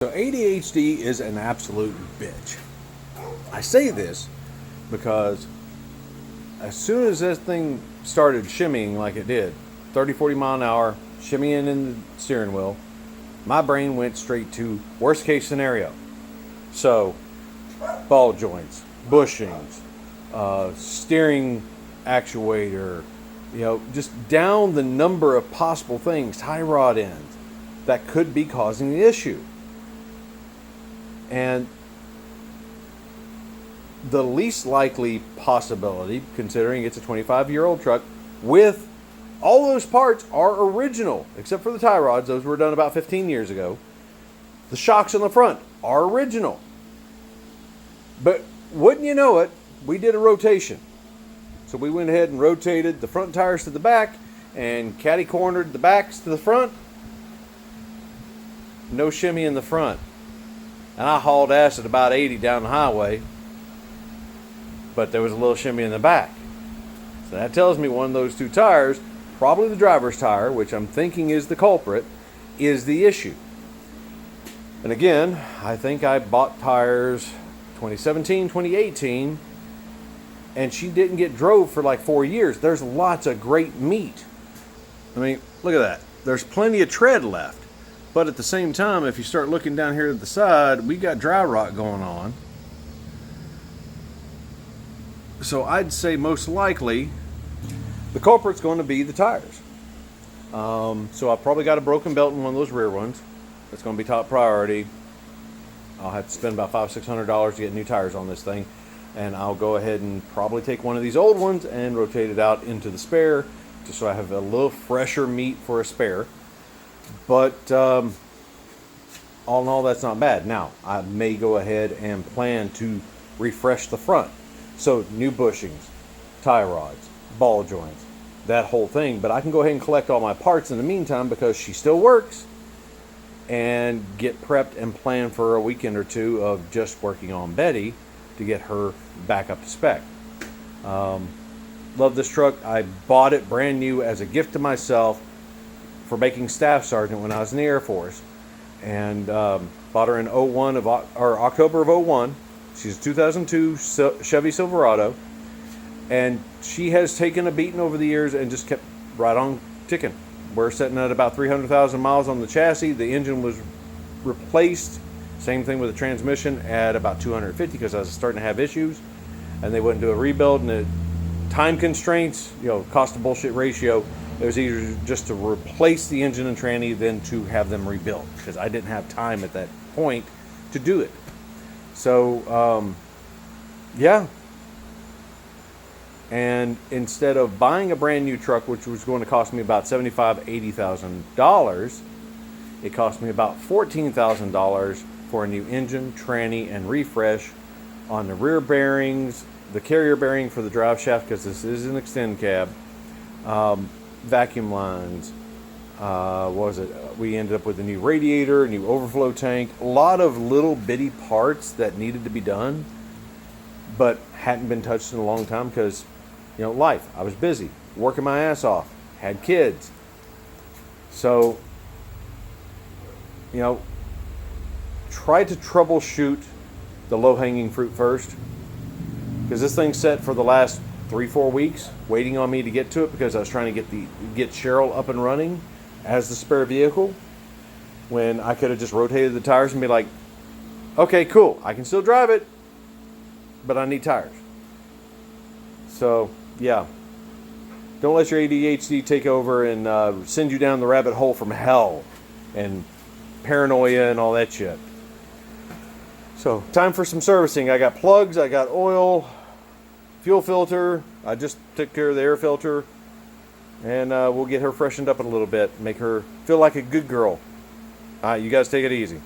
So ADHD is an absolute bitch. I say this because as soon as this thing started shimmying like it did, 30, 40 mile an hour, shimmying in the steering wheel, my brain went straight to worst case scenario. So ball joints, bushings, steering actuator, just down the number of possible things, tie rod ends that could be causing the issue. And the least likely possibility, considering it's a 25-year-old truck, with all those parts are original, except for the tie rods. Those were done about 15 years ago. The shocks on the front are original. But wouldn't you know it, we did a rotation. So we went ahead and rotated the front tires to the back and catty-cornered the backs to the front. No shimmy in the front. And I hauled ass at about 80 down the highway, but there was a little shimmy in the back. So that tells me one of those two tires, probably the driver's tire, which I'm thinking is the culprit, is the issue. And again, I think I bought tires 2017, 2018, and she didn't get drove for like 4 years. There's lots of great meat. I mean, look at that. There's plenty of tread left. But at the same time, if you start looking down here at the side, we got dry rot going on. So I'd say most likely the culprit's going to be the tires. So I've probably got a broken belt in one of those rear ones. That's going to be top priority. I'll have to spend about $500-600 to get new tires on this thing. And I'll go ahead and probably take one of these old ones and rotate it out into the spare, just so I have a little fresher meat for a spare. But all in all, that's not bad. Now, I may go ahead and plan to refresh the front. So new bushings, tie rods, ball joints, that whole thing. But I can go ahead and collect all my parts in the meantime because she still works, and get prepped and plan for a weekend or two of just working on Betty to get her back up to spec. Love this truck. I bought it brand new as a gift to myself for making staff sergeant when I was in the Air Force, and bought her in October of 01. She's a 2002 Chevy Silverado, and she has taken a beating over the years and just kept right on ticking. We're sitting at about 300,000 miles on the chassis. The engine was replaced, same thing with the transmission, at about 250 because I was starting to have issues, and they wouldn't do a rebuild, and the time constraints, cost to bullshit ratio. It was easier just to replace the engine and tranny than to have them rebuilt, because I didn't have time at that point to do it. So, yeah. And instead of buying a brand new truck, which was going to cost me about $75,000-$80,000, it cost me about $14,000 for a new engine, tranny, and refresh on the rear bearings, the carrier bearing for the drive shaft, because this is an extend cab. Vacuum lines, we ended up with a new radiator, a new overflow tank, a lot of little bitty parts that needed to be done but hadn't been touched in a long time because life. I was busy working my ass off, had kids, so try to troubleshoot the low-hanging fruit first, because this thing's set for the last 3-4 weeks waiting on me to get to it, because I was trying to get Cheryl up and running as the spare vehicle, when I could have just rotated the tires and be like, okay, cool, I can still drive it, but I need tires. So yeah, don't let your ADHD take over and send you down the rabbit hole from hell and paranoia and all that shit. So time for some servicing. I got plugs, I got oil, fuel filter. I just took care of the air filter, and we'll get her freshened up a little bit, make her feel like a good girl. All right, you guys take it easy.